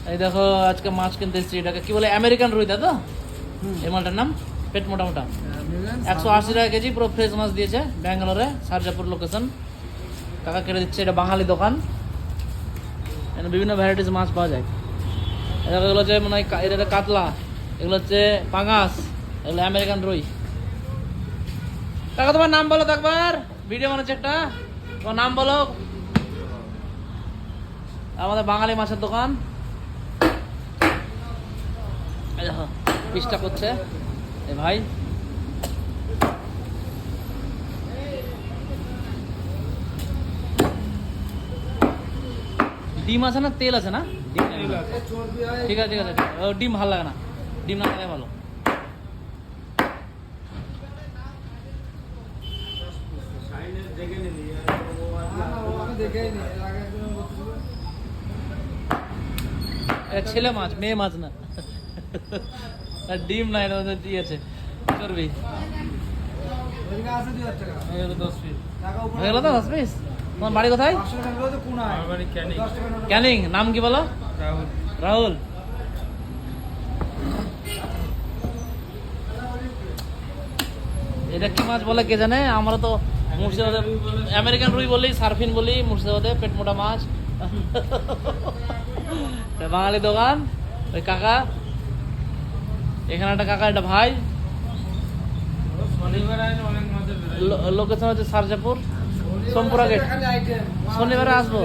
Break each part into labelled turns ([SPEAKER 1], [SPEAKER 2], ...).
[SPEAKER 1] এই দেখো আজকে মাছ কিনতে এসেছি, এটাকে কি বলে আমেরিকান রুই, তাই তো? এই মালটার নাম পেট মোটা মোটা, 180 টাকা কেজি, পুরো ফ্রেশ মাছ দিয়েছে, ব্যাঙ্গালোরে, সারজাপুর লোকেশন। কাকা কেটে দিচ্ছে, এটা বাঙালি দোকান, এখানে বিভিন্ন ভ্যারাইটিস মাছ পাওয়া যায়। এগুলো হচ্ছে মনে হয় এটা কাতলা, এগুলো হচ্ছে পাঙাশ, এগুলো আমেরিকান রুই। কাকা তোমার নাম বলো তো একবার, ভিডিও বানাচ্ছে একটা, তোমার নাম বলো। আমাদের বাঙালি মাছের দোকান, দেখো পিসটা করছে এ ভাই। ডিম আছে না তেল আছে না? ঠিক আছে ঠিক আছে, ডিম ভালো লাগে না, ডিম না খাওয়াই ভালো। ছেলে মাছ, মেয়ে মাছ না, ডিম নাই, দিয়েছে চর্বি। হয়ে গেল তো 10 পিস। তোমার বাড়ি কোথায়? ক্যানিং। নাম কি বলো? রাহুল। এটা কি মাছ বলে কে জানে? আমরা তো মুর্শিদাবাদে আমেরিকান রুই বলি, সার্ফিন বলি, মুর্শিদাবাদে পেট মোটা মাছ। বাঙালি দোকান, ওই কাকা, এখানে একটা কাকা, একটা ভাই। লোকেশন হচ্ছে সারজাপুর, সোমপুরা গেট। শনিবারে আসবো,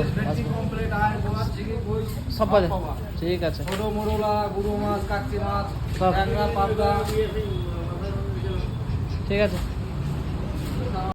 [SPEAKER 1] সব বাজে। ঠিক আছে, ঠিক আছে।